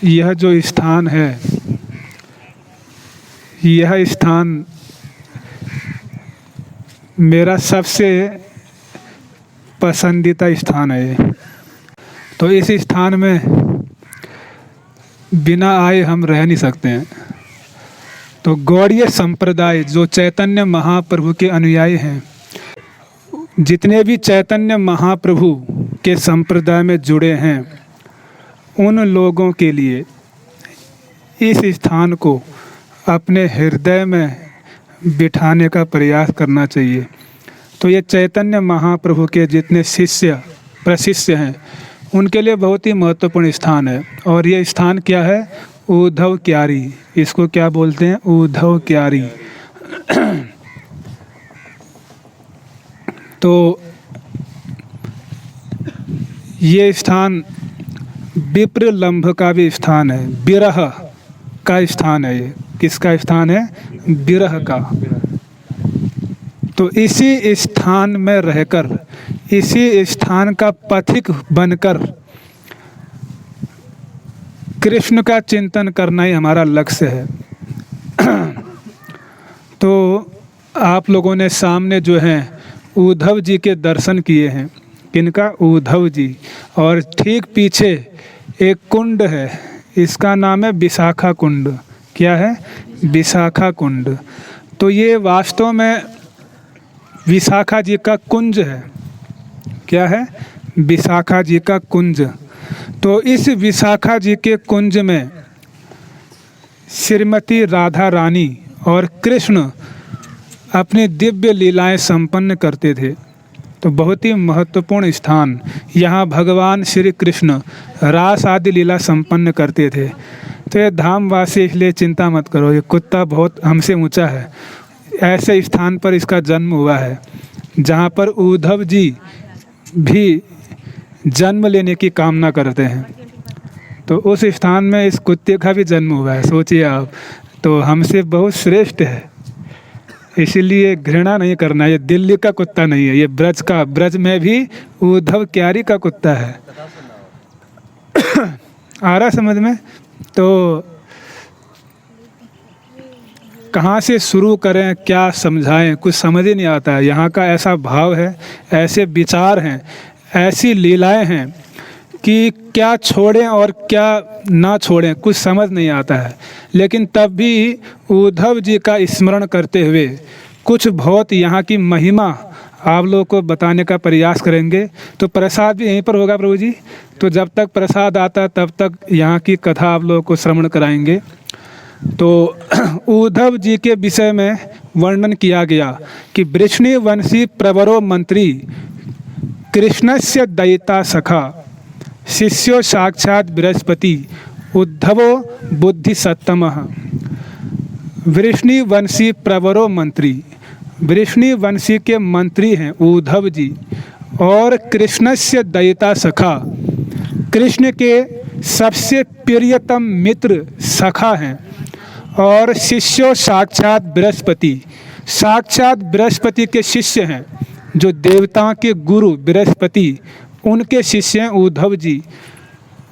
यह जो स्थान है, यह स्थान मेरा सबसे पसंदीदा स्थान है। तो इस स्थान में बिना आए हम रह नहीं सकते हैं। तो गौड़ीय संप्रदाय जो चैतन्य महाप्रभु के अनुयायी हैं, जितने भी चैतन्य महाप्रभु के संप्रदाय में जुड़े हैं, उन लोगों के लिए इस स्थान को अपने हृदय में बिठाने का प्रयास करना चाहिए। तो ये चैतन्य महाप्रभु के जितने शिष्य प्रशिष्य हैं, उनके लिए बहुत ही महत्वपूर्ण स्थान है। और ये स्थान क्या है? उद्धव क्यारी। इसको क्या बोलते हैं? उद्धव क्यारी। तो ये स्थान विप्र लंभ का भी स्थान है, विरह का स्थान है। ये किसका स्थान है? विरह का। तो इसी स्थान में रहकर, इसी स्थान का पथिक बनकर कृष्ण का चिंतन करना ही हमारा लक्ष्य है। तो आप लोगों ने सामने जो है उद्धव जी के दर्शन किए हैं। किनका? उद्धव जी। और ठीक पीछे एक कुंड है, इसका नाम है विशाखा कुंड। क्या है? विशाखा कुंड। तो ये वास्तव में विशाखा जी का कुंज है। क्या है? विशाखा जी का कुंज। तो इस विशाखा जी के कुंज में श्रीमती राधा रानी और कृष्ण अपनी दिव्य लीलाएं संपन्न करते थे। तो बहुत ही महत्वपूर्ण स्थान। यहाँ भगवान श्री कृष्ण रास आदि लीला संपन्न करते थे। तो ये धामवासी, इसलिए चिंता मत करो, ये कुत्ता बहुत हमसे ऊंचा है। ऐसे स्थान पर इसका जन्म हुआ है जहाँ पर उद्धव जी भी जन्म लेने की कामना करते हैं। तो उस स्थान में इस कुत्ते का भी जन्म हुआ है। सोचिए आप, तो हमसे बहुत श्रेष्ठ है। इसलिए घृणा नहीं करना। ये दिल्ली का कुत्ता नहीं है, ये ब्रज का, ब्रज में भी उद्धव क्यारी का कुत्ता है। आ रहा समझ में? तो कहाँ से शुरू करें, क्या समझाएं, कुछ समझ ही नहीं आता है। यहाँ का ऐसा भाव है, ऐसे विचार हैं, ऐसी लीलाएं हैं कि क्या छोड़ें और क्या ना छोड़ें, कुछ समझ नहीं आता है। लेकिन तब भी उद्धव जी का स्मरण करते हुए कुछ बहुत यहाँ की महिमा आप लोगों को बताने का प्रयास करेंगे। तो प्रसाद भी यहीं पर होगा प्रभु जी। तो जब तक प्रसाद आता तब तक यहाँ की कथा आप लोगों को श्रवण कराएंगे। तो उद्धव जी के विषय में वर्णन किया गया कि वृष्णिवंशी प्रवरो मंत्री कृष्णस्य दयिता सखा शिष्यो साक्षात बृहस्पति उद्धवो बुद्धिसत्तमः। वृष्णिवंशी प्रवरो मंत्री, वृष्णिवंशी के मंत्री हैं उद्धव जी, और कृष्णस्य दयिता सखा, कृष्ण के सबसे प्रियतम मित्र सखा हैं। और शिष्यो साक्षात बृहस्पति, साक्षात बृहस्पति के शिष्य हैं। जो देवताओं के गुरु बृहस्पति, उनके शिष्य हैं उद्धव जी।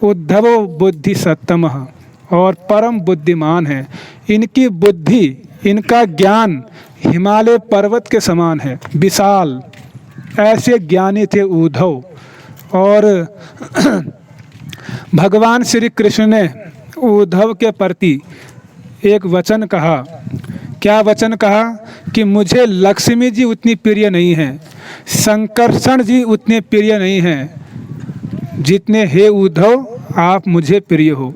उद्धवो बुद्धि सत्तमः, और परम बुद्धिमान हैं। इनकी बुद्धि, इनका ज्ञान हिमालय पर्वत के समान है, विशाल। ऐसे ज्ञानी थे उद्धव। और भगवान श्री कृष्ण ने उद्धव के प्रति एक वचन कहा। क्या वचन कहा? कि मुझे लक्ष्मी जी उतनी प्रिय नहीं हैं, संकर्षण जी उतने प्रिय नहीं हैं जितने हे उद्धव आप मुझे प्रिय हो।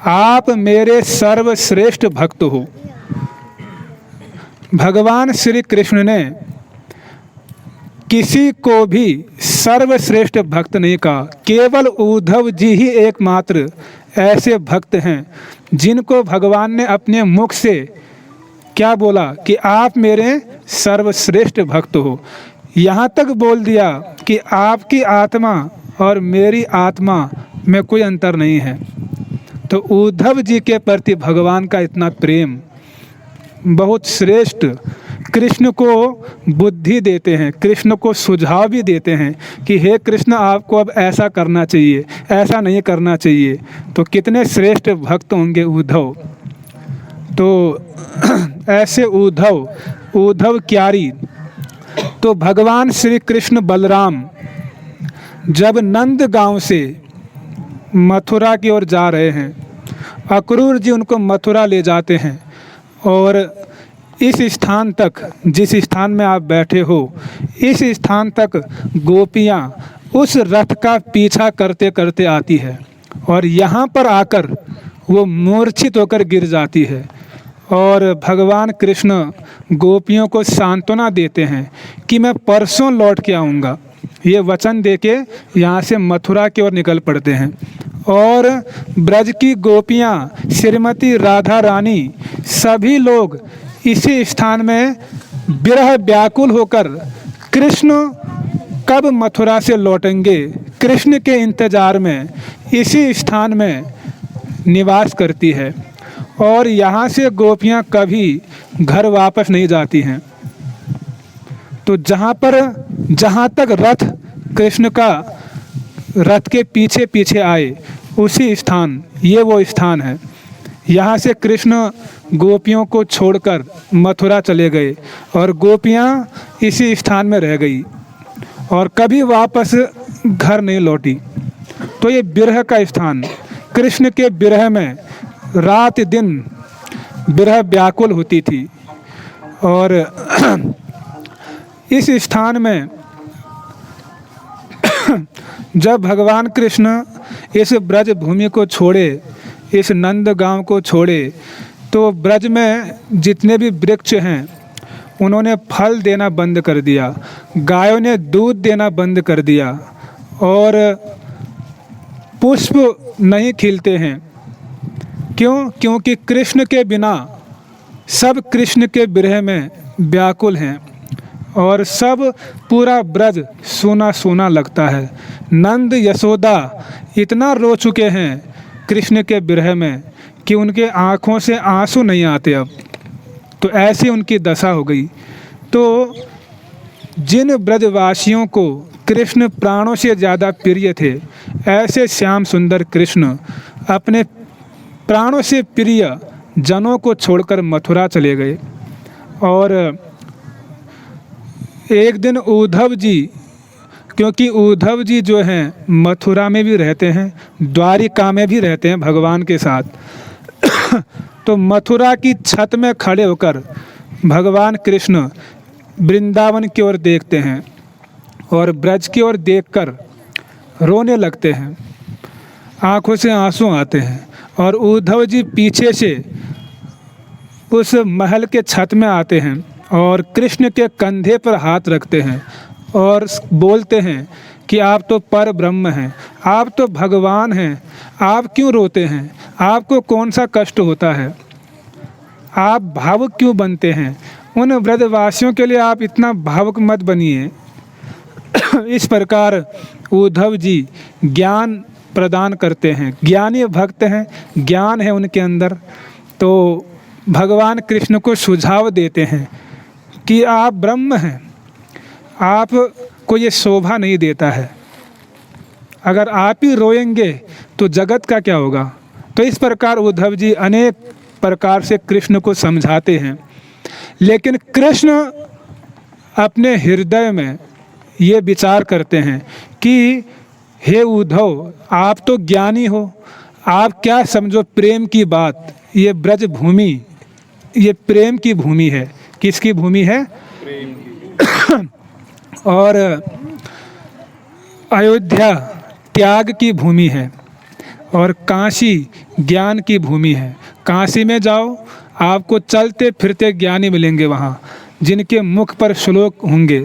आप मेरे सर्वश्रेष्ठ भक्त हो। भगवान श्री कृष्ण ने किसी को भी सर्वश्रेष्ठ भक्त नहीं कहा। केवल उद्धव जी ही एकमात्र ऐसे भक्त हैं जिनको भगवान ने अपने मुख से क्या बोला कि आप मेरे सर्वश्रेष्ठ भक्त हो। यहाँ तक बोल दिया कि आपकी आत्मा और मेरी आत्मा में कोई अंतर नहीं है। तो उद्धव जी के प्रति भगवान का इतना प्रेम बहुत श्रेष्ठ कृष्ण को बुद्धि देते हैं, कृष्ण को सुझाव भी देते हैं कि हे कृष्ण, आपको अब ऐसा करना चाहिए, ऐसा नहीं करना चाहिए। तो कितने श्रेष्ठ भक्त होंगे उद्धव। तो ऐसे उद्धव क्यारी। तो भगवान श्री कृष्ण बलराम जब नंद गांव से मथुरा की ओर जा रहे हैं, अक्रूर जी उनको मथुरा ले जाते हैं और इस स्थान तक, जिस स्थान में आप बैठे हो, इस स्थान तक गोपियाँ उस रथ का पीछा करते करते आती है और यहाँ पर आकर वो मूर्छित होकर गिर जाती है। और भगवान कृष्ण गोपियों को सांत्वना देते हैं कि मैं परसों लौट के आऊँगा। ये वचन देके यहाँ से मथुरा की ओर निकल पड़ते हैं और ब्रज की गोपियाँ, श्रीमती राधा रानी, सभी लोग इसी स्थान में विरह व्याकुल होकर कृष्ण कब मथुरा से लौटेंगे, कृष्ण के इंतजार में इसी स्थान में निवास करती है। और यहाँ से गोपियाँ कभी घर वापस नहीं जाती हैं। तो जहाँ तक रथ कृष्ण का रथ के पीछे पीछे आए, उसी स्थान, ये वो स्थान है। यहाँ से कृष्ण गोपियों को छोड़कर मथुरा चले गए और गोपियाँ इसी स्थान में रह गई और कभी वापस घर नहीं लौटी। तो ये विरह का स्थान, कृष्ण के विरह में रात दिन विरह व्याकुल होती थी। और इस स्थान में जब भगवान कृष्ण इस ब्रज भूमि को छोड़े, इस नंद गांव को छोड़े, तो ब्रज में जितने भी वृक्ष हैं उन्होंने फल देना बंद कर दिया, गायों ने दूध देना बंद कर दिया और पुष्प नहीं खिलते हैं। क्यों? क्योंकि कृष्ण के बिना सब कृष्ण के विरह में व्याकुल हैं और सब पूरा ब्रज सूना सूना लगता है। नंद यशोदा इतना रो चुके हैं कृष्ण के विरह में कि उनके आँखों से आंसू नहीं आते अब। तो ऐसी उनकी दशा हो गई। तो जिन ब्रजवासियों को कृष्ण प्राणों से ज़्यादा प्रिय थे, ऐसे श्याम सुंदर कृष्ण अपने प्राणों से प्रिय जनों को छोड़कर मथुरा चले गए। और एक दिन उद्धव जी, क्योंकि उद्धव जी जो हैं मथुरा में भी रहते हैं, द्वारिका में भी रहते हैं भगवान के साथ, तो मथुरा की छत में खड़े होकर भगवान कृष्ण वृंदावन की ओर देखते हैं और ब्रज की ओर देखकर रोने लगते हैं, आंखों से आंसू आते हैं। और उद्धव जी पीछे से उस महल के छत में आते हैं और कृष्ण के कंधे पर हाथ रखते हैं और बोलते हैं कि आप तो पर ब्रह्म हैं, आप तो भगवान हैं, आप क्यों रोते हैं, आपको कौन सा कष्ट होता है, आप भावुक क्यों बनते हैं, उन ब्रजवासियों के लिए आप इतना भावुक मत बनिए। इस प्रकार उद्धव जी ज्ञान प्रदान करते हैं, ज्ञानी भक्त हैं, ज्ञान है उनके अंदर। तो भगवान कृष्ण को सुझाव देते हैं कि आप ब्रह्म हैं, आपको ये शोभा नहीं देता है, अगर आप ही रोएंगे तो जगत का क्या होगा। तो इस प्रकार उद्धव जी अनेक प्रकार से कृष्ण को समझाते हैं, लेकिन कृष्ण अपने हृदय में ये विचार करते हैं कि हे उद्धव, आप तो ज्ञानी हो, आप क्या समझो प्रेम की बात। ये ब्रज भूमि, ये प्रेम की भूमि है। किसकी भूमि है? प्रेम की। और अयोध्या त्याग की भूमि है और काशी ज्ञान की भूमि है। काशी में जाओ, आपको चलते फिरते ज्ञानी मिलेंगे वहाँ, जिनके मुख पर श्लोक होंगे।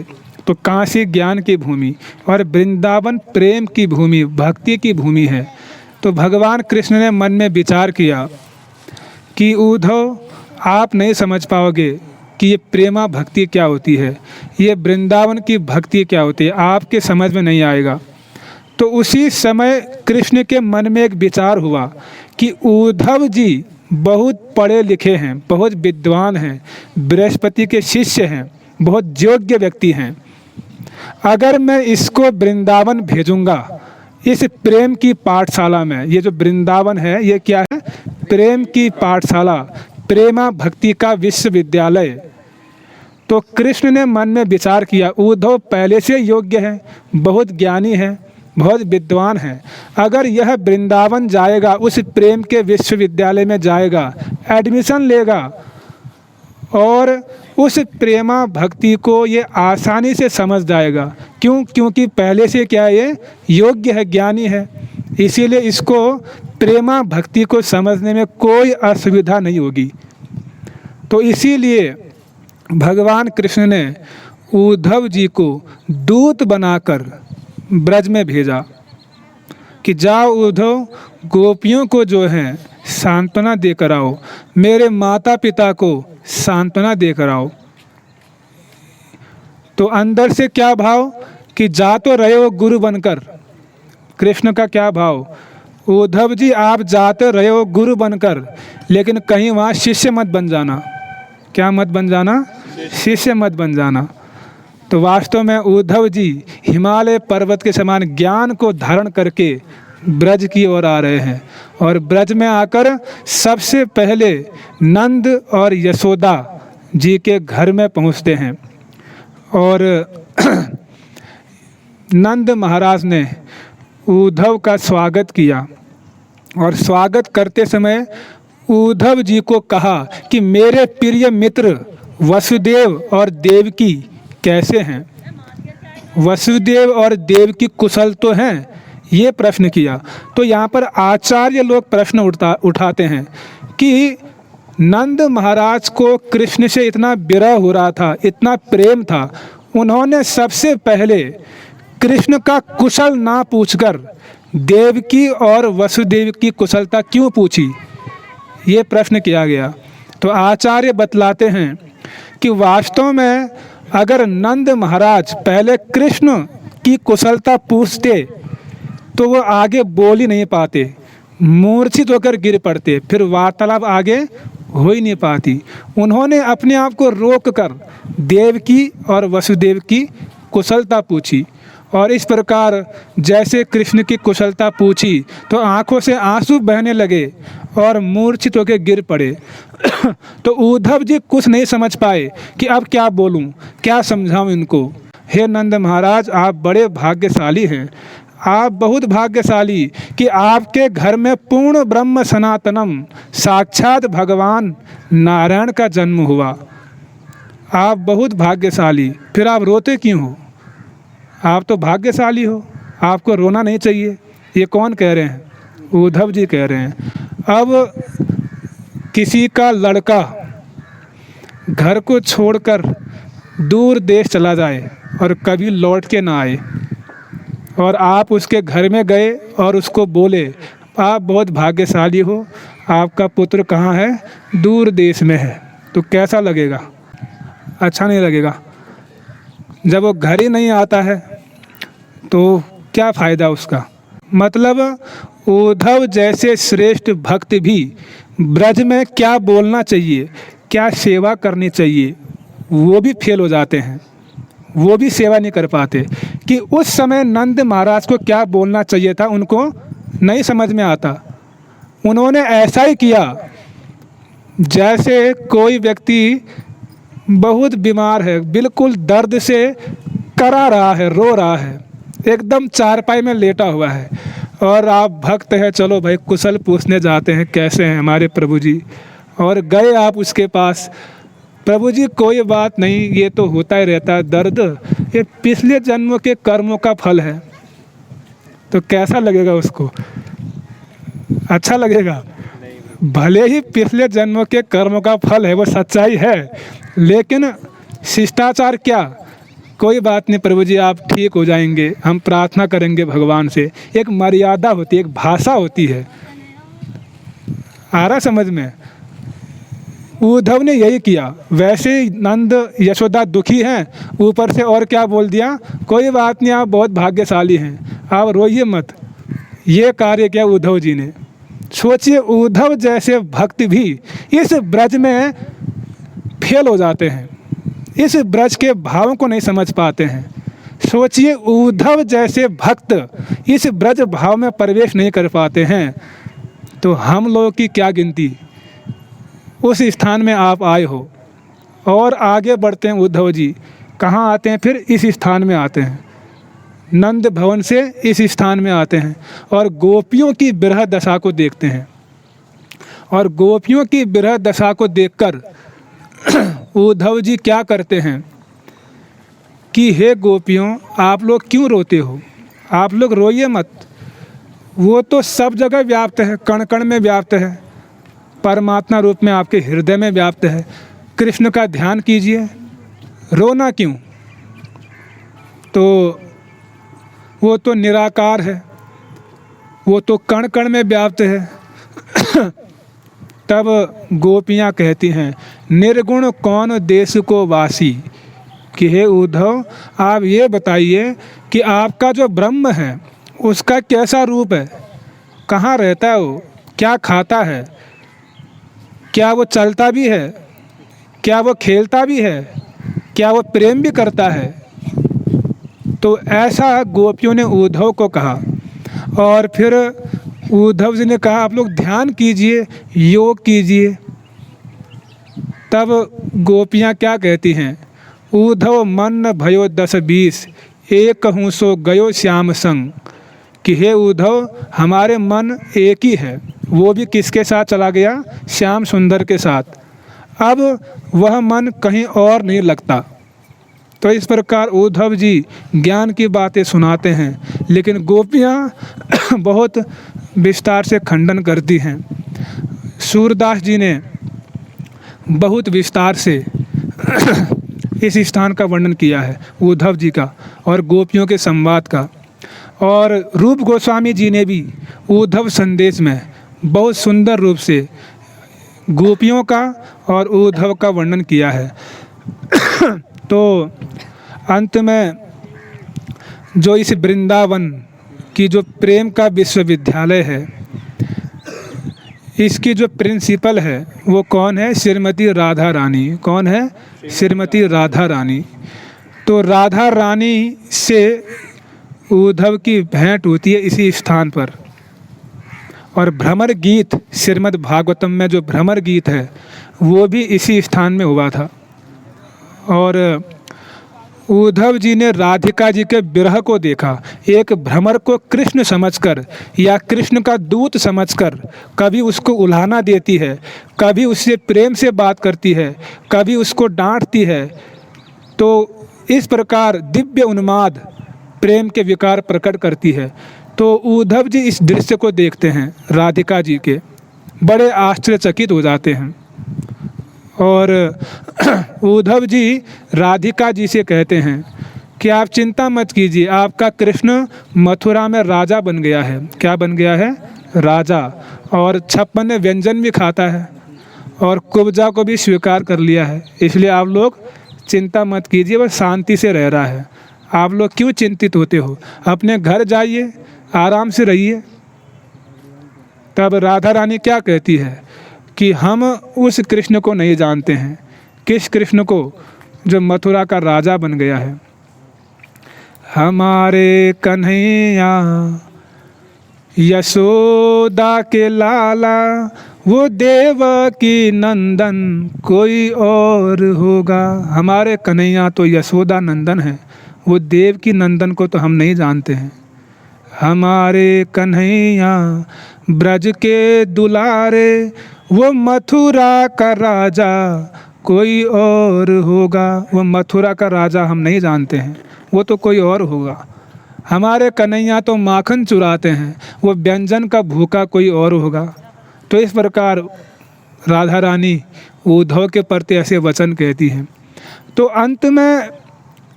तो काशी ज्ञान की भूमि और वृंदावन प्रेम की भूमि, भक्ति की भूमि है। तो भगवान कृष्ण ने मन में विचार किया कि उद्धव, आप नहीं समझ पाओगे कि ये प्रेमा भक्ति क्या होती है, ये वृंदावन की भक्ति क्या होती है, आपके समझ में नहीं आएगा। तो उसी समय कृष्ण के मन में एक विचार हुआ कि उद्धव जी बहुत पढ़े लिखे हैं, बहुत विद्वान हैं, बृहस्पति के शिष्य हैं, बहुत योग्य व्यक्ति हैं। अगर मैं इसको वृंदावन भेजूंगा, इस प्रेम की पाठशाला में, ये जो वृंदावन है ये क्या है? प्रेम की पाठशाला, प्रेमा भक्ति का विश्वविद्यालय। तो कृष्ण ने मन में विचार किया, उद्धव पहले से योग्य है, बहुत ज्ञानी है, बहुत विद्वान है। अगर यह वृंदावन जाएगा, उस प्रेम के विश्वविद्यालय में जाएगा, एडमिशन लेगा और उस प्रेमा भक्ति को ये आसानी से समझ जाएगा। क्यों? क्योंकि पहले से क्या ये योग्य है, ज्ञानी है, इसीलिए इसको प्रेमा भक्ति को समझने में कोई असुविधा नहीं होगी। तो इसीलिए भगवान कृष्ण ने उद्धव जी को दूत बनाकर ब्रज में भेजा कि जाओ उद्धव, गोपियों को जो है सांत्वना देकर आओ, मेरे माता पिता को सांत्वना देकर आओ। तो अंदर से क्या भाव कि जा तो रहे हो गुरु बनकर। कृष्ण का क्या भाव? उद्धव जी आप जाते रहे हो गुरु बनकर, लेकिन कहीं वहाँ शिष्य मत बन जाना। क्या मत बन जाना? शिष्य मत बन जाना। तो वास्तव में उद्धव जी हिमालय पर्वत के समान ज्ञान को धारण करके ब्रज की ओर आ रहे हैं, और ब्रज में आकर सबसे पहले नंद और यशोदा जी के घर में पहुंचते हैं। और नंद महाराज ने उद्धव का स्वागत किया, और स्वागत करते समय उद्धव जी को कहा कि मेरे प्रिय मित्र वसुदेव और देवकी कैसे हैं? वसुदेव और देवकी कुशल तो हैं? ये प्रश्न किया। तो यहाँ पर आचार्य लोग प्रश्न उठाते हैं कि नंद महाराज को कृष्ण से इतना विरह हो रहा था, इतना प्रेम था, उन्होंने सबसे पहले कृष्ण का कुशल ना पूछकर देवकी और वसुदेव की कुशलता क्यों पूछी? ये प्रश्न किया गया। तो आचार्य बतलाते हैं कि वास्तव में अगर नंद महाराज पहले कृष्ण की कुशलता पूछते तो वो आगे बोल ही नहीं पाते, मूर्छित होकर गिर पड़ते, फिर वार्तालाप आगे हो ही नहीं पाती। उन्होंने अपने आप को रोक कर देवकी और वसुदेव की कुशलता पूछी, और इस प्रकार जैसे कृष्ण की कुशलता पूछी तो आंखों से आंसू बहने लगे और मूर्छित होकर गिर पड़े। तो उद्धव जी कुछ नहीं समझ पाए कि अब क्या बोलूं, क्या समझाऊं इनको। हे नंद महाराज, आप बड़े भाग्यशाली हैं, आप बहुत भाग्यशाली कि आपके घर में पूर्ण ब्रह्म सनातनम साक्षात भगवान नारायण का जन्म हुआ। आप बहुत भाग्यशाली, फिर आप रोते क्यों हो? आप तो भाग्यशाली हो, आपको रोना नहीं चाहिए। ये कौन कह रहे हैं? उद्धव जी कह रहे हैं। अब किसी का लड़का घर को छोड़कर दूर देश चला जाए और कभी लौट के ना आए, और आप उसके घर में गए और उसको बोले आप बहुत भाग्यशाली हो, आपका पुत्र कहाँ है? दूर देश में है, तो कैसा लगेगा? अच्छा नहीं लगेगा। जब वो घर ही नहीं आता है तो क्या फ़ायदा उसका? मतलब उद्धव जैसे श्रेष्ठ भक्त भी ब्रज में क्या बोलना चाहिए, क्या सेवा करनी चाहिए, वो भी फेल हो जाते हैं, वो भी सेवा नहीं कर पाते। कि उस समय नंद महाराज को क्या बोलना चाहिए था उनको नहीं समझ में आता। उन्होंने ऐसा ही किया जैसे कोई व्यक्ति बहुत बीमार है, बिल्कुल दर्द से करा रहा है, रो रहा है, एकदम चारपाई में लेटा हुआ है, और आप भक्त हैं, चलो भाई कुशल पूछने जाते हैं कैसे हैं हमारे प्रभु जी, और गए आप उसके पास। प्रभु जी कोई बात नहीं, ये तो होता ही रहता है दर्द, ये पिछले जन्मों के कर्मों का फल है। तो कैसा लगेगा उसको? अच्छा लगेगा? भले ही पिछले जन्मों के कर्मों का फल है, वो सच्चाई है, लेकिन शिष्टाचार क्या? कोई बात नहीं प्रभु जी, आप ठीक हो जाएंगे, हम प्रार्थना करेंगे भगवान से। एक मर्यादा होती है, एक भाषा होती है। आ रहा समझ में? उद्धव ने यही किया। वैसे ही नंद यशोदा दुखी हैं, ऊपर से और क्या बोल दिया, कोई बात नहीं, आप बहुत भाग्यशाली हैं, आप रोइए मत। ये कार्य किया उद्धव जी ने। सोचिए उद्धव जैसे भक्त भी इस ब्रज में फेल हो जाते हैं, इस ब्रज के भावों को नहीं समझ पाते हैं। सोचिए उद्धव जैसे भक्त इस ब्रज भाव में प्रवेश नहीं कर पाते हैं, तो हम लोगों की क्या गिनती। उस स्थान में आप आए हो और आगे बढ़ते हैं उद्धव जी, कहाँ आते हैं फिर? इस स्थान में आते हैं, नंद भवन से इस स्थान में आते हैं और गोपियों की विरह दशा को देखते हैं। और गोपियों की विरह दशा को देखकर उद्धव जी क्या करते हैं कि हे गोपियों, आप लोग क्यों रोते हो? आप लोग रोइए मत, वो तो सब जगह व्याप्त है, कण कण में व्याप्त है, परमात्मा रूप में आपके हृदय में व्याप्त है। कृष्ण का ध्यान कीजिए, रोना क्यों? तो वो तो निराकार है, वो तो कण कण में व्याप्त है। तब गोपियाँ कहती हैं, निर्गुण कौन देश को वासी, कि हे उद्धव आप ये बताइए कि आपका जो ब्रह्म है उसका कैसा रूप है, कहाँ रहता है वो, क्या खाता है, क्या वो चलता भी है, क्या वो खेलता भी है, क्या वो प्रेम भी करता है। तो ऐसा गोपियों ने उद्धव को कहा। और फिर उद्धव जी ने कहा आप लोग ध्यान कीजिए, योग कीजिए। तब गोपियाँ क्या कहती हैं, उद्धव मन भयो 10-20 एक हूँ सो गयो श्याम संग, कि हे उद्धव हमारे मन एक ही है, वो भी किसके साथ चला गया? श्याम सुंदर के साथ। अब वह मन कहीं और नहीं लगता। तो इस प्रकार उद्धव जी ज्ञान की बातें सुनाते हैं, लेकिन गोपियाँ बहुत विस्तार से खंडन करती हैं। सूरदास जी ने बहुत विस्तार से इस स्थान का वर्णन किया है, उद्धव जी का और गोपियों के संवाद का। और रूप गोस्वामी जी ने भी उद्धव संदेश में बहुत सुंदर रूप से गोपियों का और उद्धव का वर्णन किया है। तो अंत में जो इस वृंदावन की जो प्रेम का विश्वविद्यालय है, इसकी जो प्रिंसिपल है वो कौन है? श्रीमती राधा रानी। कौन है? श्रीमती राधा रानी। तो राधा रानी से उद्धव की भेंट होती है इसी स्थान पर। और भ्रमर गीत, श्रीमद् भागवतम में जो भ्रमर गीत है वो भी इसी स्थान में हुआ था। और उद्धव जी ने राधिका जी के विरह को देखा। एक भ्रमर को कृष्ण समझकर या कृष्ण का दूत समझकर कभी उसको उल्हाना देती है, कभी उससे प्रेम से बात करती है, कभी उसको डांटती है। तो इस प्रकार दिव्य उन्माद प्रेम के विकार प्रकट करती है। तो उद्धव जी इस दृश्य को देखते हैं राधिका जी के, बड़े आश्चर्यचकित हो जाते हैं। और उद्धव जी राधिका जी से कहते हैं कि आप चिंता मत कीजिए, आपका कृष्ण मथुरा में राजा बन गया है। क्या बन गया है? राजा। और 56 व्यंजन भी खाता है और कुब्जा को भी स्वीकार कर लिया है। इसलिए आप लोग चिंता मत कीजिए, वह शांति से रह रहा है। आप लोग क्यों चिंतित होते हो? अपने घर जाइए, आराम से रहिए। तब राधा रानी क्या कहती है कि हम उस कृष्ण को नहीं जानते हैं। किस कृष्ण को? जो मथुरा का राजा बन गया है। हमारे कन्हैया यशोदा के लाला, वो देवकी नंदन कोई और होगा। हमारे कन्हैया तो यशोदा नंदन है, वो देवकी नंदन को तो हम नहीं जानते हैं। हमारे कन्हैया ब्रज के दुलारे, वो मथुरा का राजा कोई और होगा। वो मथुरा का राजा हम नहीं जानते हैं, वो तो कोई और होगा। हमारे कन्हैया तो माखन चुराते हैं, वो व्यंजन का भूखा कोई और होगा। तो इस प्रकार राधा रानी उद्धव के प्रति ऐसे वचन कहती हैं। तो अंत में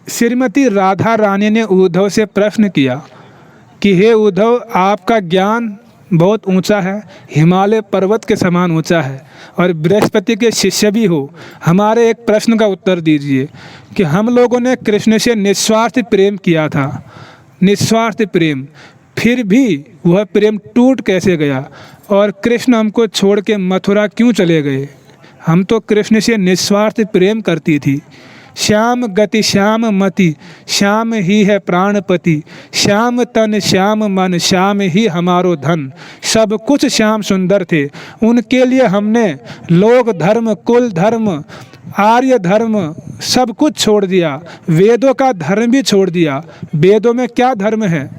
श्रीमती राधा रानी ने उद्धव से प्रश्न किया कि हे उद्धव, आपका ज्ञान बहुत ऊंचा है, हिमालय पर्वत के समान ऊंचा है और बृहस्पति के शिष्य भी हो। हमारे एक प्रश्न का उत्तर दीजिए कि हम लोगों ने कृष्ण से निस्वार्थ प्रेम किया था, निस्वार्थ प्रेम, फिर भी वह प्रेम टूट कैसे गया? और कृष्ण हमको छोड़ के मथुरा क्यों चले गए? हम तो कृष्ण से निस्वार्थ प्रेम करती थी। श्याम गति श्याम मति, श्याम ही है प्राणपति, श्याम तन श्याम मन, श्याम ही हमारो धन। सब कुछ श्याम सुंदर थे, उनके लिए हमने लोक धर्म, कुल धर्म, आर्य धर्म सब कुछ छोड़ दिया। वेदों का धर्म भी छोड़ दिया। वेदों में क्या धर्म है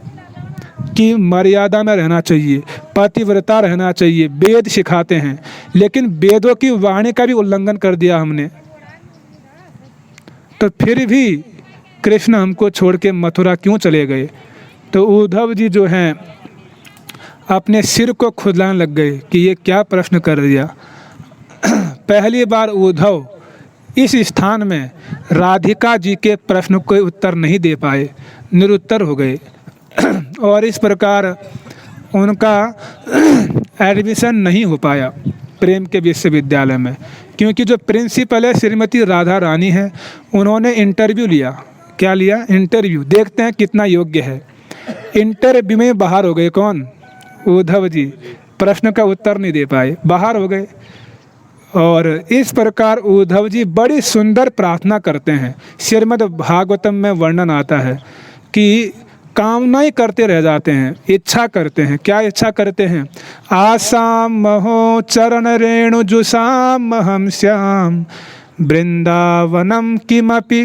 कि मर्यादा में रहना चाहिए, पतिव्रता रहना चाहिए, वेद सिखाते हैं, लेकिन वेदों की वाणी का भी उल्लंघन कर दिया हमने। तो फिर भी कृष्ण हमको छोड़ के मथुरा क्यों चले गए? तो उद्धव जी जो हैं अपने सिर को खुदलाने लग गए कि ये क्या प्रश्न कर दिया। पहली बार उद्धव इस स्थान में राधिका जी के प्रश्न को उत्तर नहीं दे पाए, निरुत्तर हो गए। और इस प्रकार उनका एडमिशन नहीं हो पाया प्रेम के विश्वविद्यालय में, क्योंकि जो प्रिंसिपल है श्रीमती राधा रानी है, उन्होंने इंटरव्यू लिया। क्या लिया? इंटरव्यू। देखते हैं कितना योग्य है। इंटरव्यू में बाहर हो गए। कौन? उद्धव जी। प्रश्न का उत्तर नहीं दे पाए, बाहर हो गए। और इस प्रकार उद्धव जी बड़ी सुंदर प्रार्थना करते हैं। श्रीमद् भागवतम में वर्णन आता है कि कामनाएं करते रह जाते हैं, इच्छा करते हैं। क्या इच्छा करते हैं? आसाम महो चरण रेणु जुसाम हम श्याम, वृंदावनम किमपि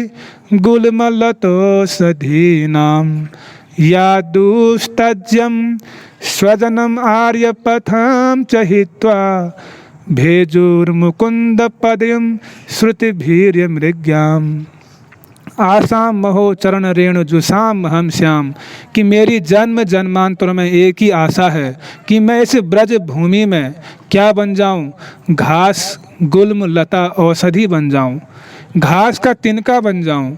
गुलमलतो सधीनाम, या दुस्तज्यम स्वजनम आर्यपथम चहित्वा, भेजुर्मुकुंद पदयम श्रुतिभीर्य मृग्याम। आसाम महो चरण रेणु जुसाम हम श्याम, कि मेरी जन्म जन्मांतर में एक ही आशा है कि मैं इस ब्रज भूमि में क्या बन जाऊं? घास, गुल्म, लता, औषधि बन जाऊं, घास का तिनका बन जाऊं।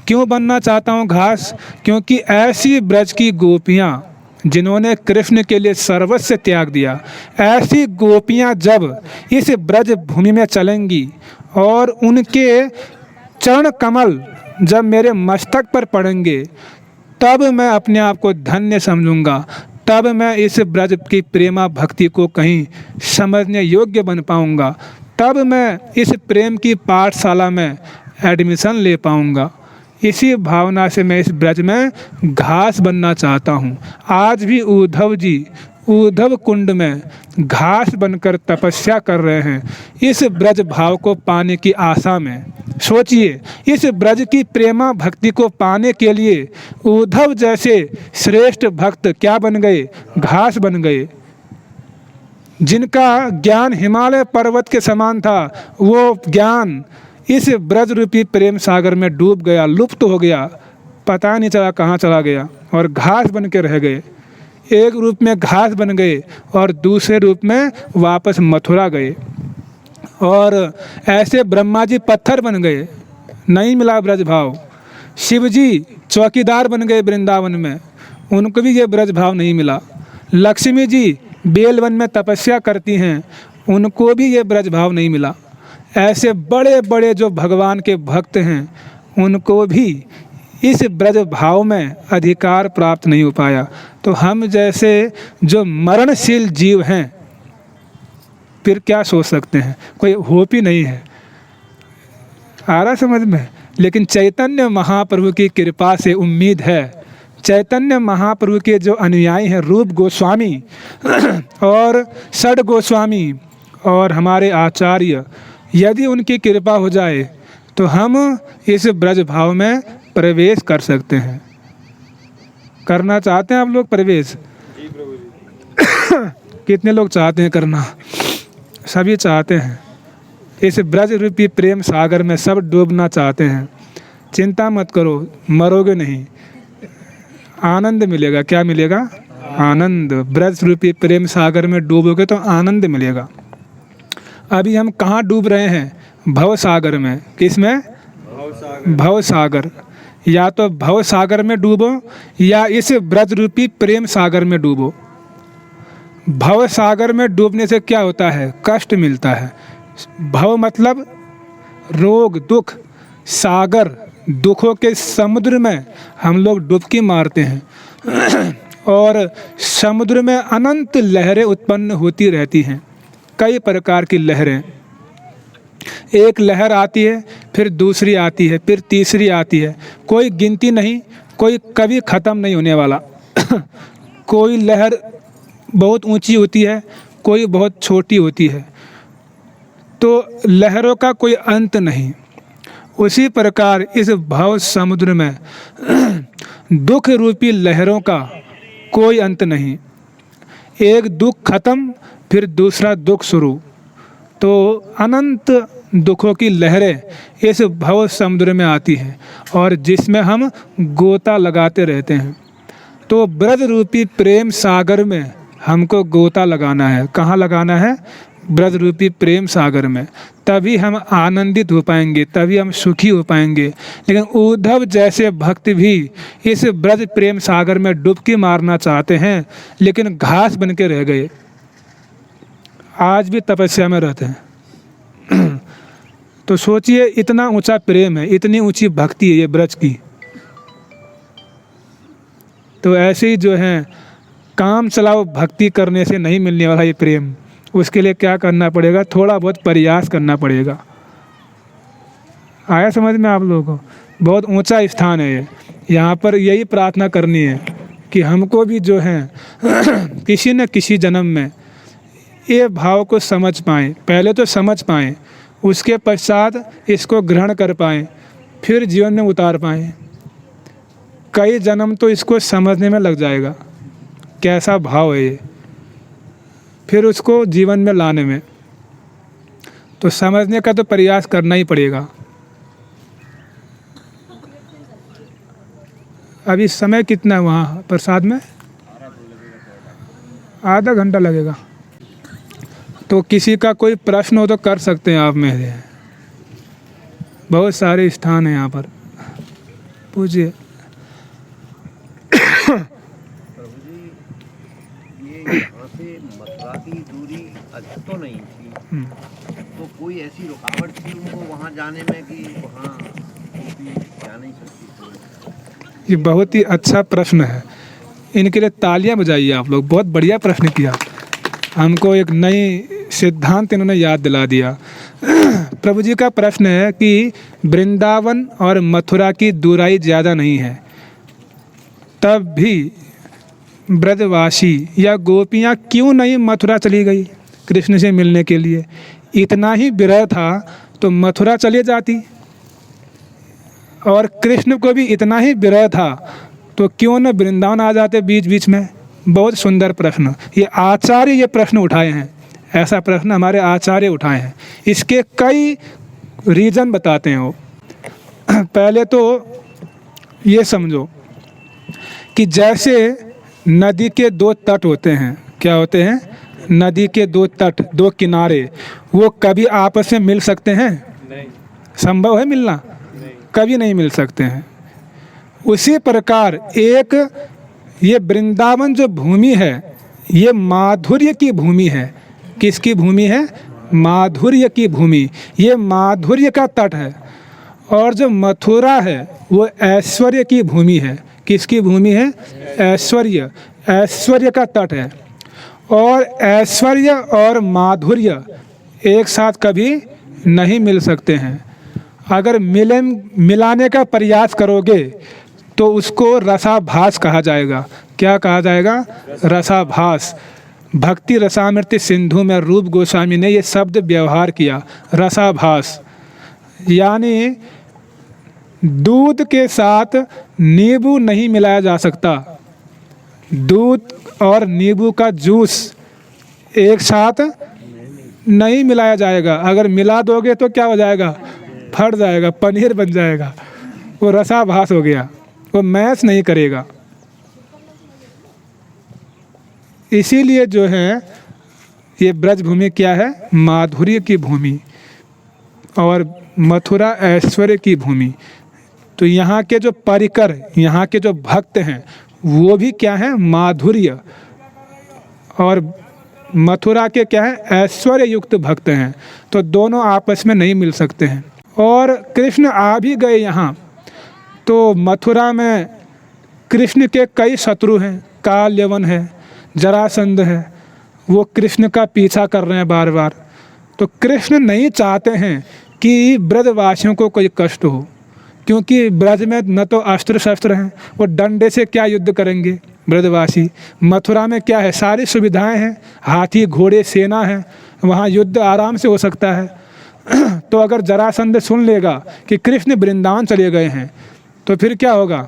क्यों बनना चाहता हूं घास? क्योंकि ऐसी ब्रज की गोपियां जिन्होंने कृष्ण के लिए सर्वस्व त्याग दिया, ऐसी गोपियां जब इस ब्रज भूमि में चलेंगी और उनके चरण कमल जब मेरे मस्तक पर पड़ेंगे, तब मैं अपने आप को धन्य समझूंगा, तब मैं इस ब्रज की प्रेमा भक्ति को कहीं समझने योग्य बन पाऊंगा, तब मैं इस प्रेम की पाठशाला में एडमिशन ले पाऊंगा। इसी भावना से मैं इस ब्रज में घास बनना चाहता हूँ। आज भी उद्धव जी उद्धव कुंड में घास बनकर तपस्या कर रहे हैं, इस ब्रज भाव को पाने की आशा में। सोचिए, इस ब्रज की प्रेमा भक्ति को पाने के लिए उद्धव जैसे श्रेष्ठ भक्त क्या बन गए? घास बन गए। जिनका ज्ञान हिमालय पर्वत के समान था, वो ज्ञान इस ब्रज रूपी प्रेम सागर में डूब गया, लुप्त हो गया, पता नहीं चला कहाँ चला गया, और घास बन के रह गए। एक रूप में घास बन गए और दूसरे रूप में वापस मथुरा गए। और ऐसे ब्रह्मा जी पत्थर बन गए, नहीं मिला ब्रज भाव। शिव जी चौकीदार बन गए वृंदावन में, उनको भी ये ब्रज भाव नहीं मिला। लक्ष्मी जी बेलवन में तपस्या करती हैं, उनको भी ये ब्रज भाव नहीं मिला। ऐसे बड़े बड़े जो भगवान के भक्त हैं, उनको भी इस ब्रज भाव में अधिकार प्राप्त नहीं हो पाया। तो हम जैसे जो मरणशील जीव हैं, फिर क्या सोच सकते हैं? कोई होप ही नहीं है। आ रहा समझ में? लेकिन चैतन्य महाप्रभु की कृपा से उम्मीद है। चैतन्य महाप्रभु के जो अनुयायी हैं, रूप गोस्वामी और षड गोस्वामी और हमारे आचार्य, यदि उनकी कृपा हो जाए तो हम इस ब्रज भाव में प्रवेश कर सकते हैं। करना चाहते हैं आप लोग प्रवेश? जी प्रभु जी। कितने लोग चाहते हैं करना? सभी चाहते हैं। इस ब्रज रूपी प्रेम सागर में सब डूबना चाहते हैं। चिंता मत करो, मरोगे नहीं, आनंद मिलेगा। क्या मिलेगा? आनंद। ब्रज रूपी प्रेम सागर में डूबोगे तो आनंद मिलेगा। अभी हम कहाँ डूब रहे हैं? भव सागर में। किस में? भव सागर। या तो भव सागर में डूबो या इस ब्रज रूपी प्रेम सागर में डूबो। भव सागर में डूबने से क्या होता है? कष्ट मिलता है। भव मतलब रोग, दुख, सागर, दुखों के समुद्र में हम लोग डुबकी मारते हैं और समुद्र में अनंत लहरें उत्पन्न होती रहती हैं, कई प्रकार की लहरें। एक लहर आती है, फिर दूसरी आती है, फिर तीसरी आती है, कोई गिनती नहीं, कोई कभी ख़त्म नहीं होने वाला। कोई लहर बहुत ऊंची होती है, कोई बहुत छोटी होती है, तो लहरों का कोई अंत नहीं। उसी प्रकार इस भाव समुद्र में दुख रूपी लहरों का कोई अंत नहीं। एक दुख खत्म, फिर दूसरा दुख शुरू, तो अनंत दुखों की लहरें इस भव समुद्र में आती हैं और जिसमें हम गोता लगाते रहते हैं। तो ब्रज रूपी प्रेम सागर में हमको गोता लगाना है। कहाँ लगाना है? ब्रज रूपी प्रेम सागर में। तभी हम आनंदित हो पाएंगे, तभी हम सुखी हो पाएंगे। लेकिन उद्धव जैसे भक्त भी इस ब्रज प्रेम सागर में डुबकी मारना चाहते हैं, लेकिन घास बन के रह गए। आज भी तपस्या में रहते हैं। तो सोचिए, इतना ऊंचा प्रेम है, इतनी ऊंची भक्ति है ये ब्रज की। तो ऐसे ही जो है, काम चलाओ भक्ति करने से नहीं मिलने वाला ये प्रेम। उसके लिए क्या करना पड़ेगा? थोड़ा बहुत प्रयास करना पड़ेगा। आया समझ में आप लोगों को? बहुत ऊंचा स्थान है ये। यहाँ पर यही प्रार्थना करनी है कि हमको भी जो है किसी न किसी जन्म में ये भाव को समझ पाएँ। पहले तो समझ पाएँ, उसके पश्चात इसको ग्रहण कर पाएँ, फिर जीवन में उतार पाएँ। कई जन्म तो इसको समझने में लग जाएगा, कैसा भाव है ये, फिर उसको जीवन में लाने में। तो समझने का तो प्रयास करना ही पड़ेगा। अभी समय कितना है वहाँ प्रसाद में? आधा घंटा लगेगा। तो किसी का कोई प्रश्न हो तो कर सकते हैं आप मेरे। बहुत सारे स्थान हैं यहाँ पर, पूछिए। यहाँ से मथुरा की दूरी अधिक तो नहीं थी, तो कोई ऐसी रुकावट थी उनको वहाँ जाने में कि वहाँ जा नहीं सकती? ये बहुत ही अच्छा प्रश्न है, इनके लिए तालियां बजाइए आप लोग। बहुत बढ़िया प्रश्न किया, हमको एक नई सिद्धांत इन्होंने याद दिला दिया। प्रभु जी का प्रश्न है कि वृंदावन और मथुरा की दूराई ज़्यादा नहीं है, तब भी ब्रजवासी या गोपियाँ क्यों नहीं मथुरा चली गई कृष्ण से मिलने के लिए? इतना ही विरह था तो मथुरा चली जाती, और कृष्ण को भी इतना ही विरह था तो क्यों न वृंदावन आ जाते बीच बीच में। बहुत सुंदर प्रश्न, ये आचार्य ये प्रश्न उठाए हैं। ऐसा प्रश्न हमारे आचार्य उठाए हैं। इसके कई रीज़न बताते हैं वो। पहले तो ये समझो कि जैसे नदी के दो तट होते हैं, क्या होते हैं? नदी के दो तट, दो किनारे, वो कभी आपस में मिल सकते हैं? नहीं। संभव है मिलना? नहीं। कभी नहीं मिल सकते हैं। उसी प्रकार एक ये वृंदावन जो भूमि है, ये माधुर्य की भूमि है। किसकी भूमि है? माधुर्य की भूमि। ये माधुर्य का तट है। और जो मथुरा है वो ऐश्वर्य की भूमि है। किसकी भूमि है? ऐश्वर्य, ऐश्वर्य का तट है। और ऐश्वर्य और माधुर्य एक साथ कभी नहीं मिल सकते हैं। अगर मिलाने का प्रयास करोगे तो उसको रसाभास कहा जाएगा। क्या कहा जाएगा? रसाभास। भक्ति रसामृत सिंधु में रूप गोस्वामी ने ये शब्द व्यवहार किया, रसाभास। यानी दूध के साथ नींबू नहीं मिलाया जा सकता। दूध और नींबू का जूस एक साथ नहीं मिलाया जाएगा। अगर मिला दोगे तो क्या हो जाएगा? फट जाएगा, पनीर बन जाएगा। वो रसाभास हो गया, वो मैच नहीं करेगा। इसीलिए जो है ये ब्रज भूमि क्या है? माधुर्य की भूमि, और मथुरा ऐश्वर्य की भूमि। तो यहाँ के जो परिकर, यहाँ के जो भक्त हैं वो भी क्या है? माधुर्य। और मथुरा के क्या है? ऐश्वर्य युक्त भक्त हैं। तो दोनों आपस में नहीं मिल सकते हैं। और कृष्ण आ भी गए यहाँ, तो मथुरा में कृष्ण के कई शत्रु हैं, काल यवन है, जरासंध है, वो कृष्ण का पीछा कर रहे हैं बार बार। तो कृष्ण नहीं चाहते हैं कि ब्रजवासियों को कोई कष्ट हो, क्योंकि ब्रज में न तो अस्त्र शस्त्र हैं, वो डंडे से क्या युद्ध करेंगे ब्रजवासी। मथुरा में क्या है, सारी सुविधाएं हैं, हाथी घोड़े सेना है, वहाँ युद्ध आराम से हो सकता है। तो अगर जरासंध सुन लेगा कि कृष्ण वृंदावन चले गए हैं तो फिर क्या होगा,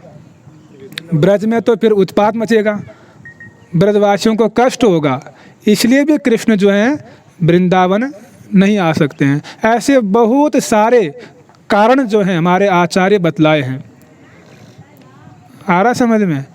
ब्रज में तो फिर उत्पात मचेगा, ब्रजवासियों को कष्ट होगा। इसलिए भी कृष्ण जो हैं वृंदावन नहीं आ सकते हैं। ऐसे बहुत सारे कारण जो हैं हमारे आचार्य बतलाए हैं। आ रहा समझ में?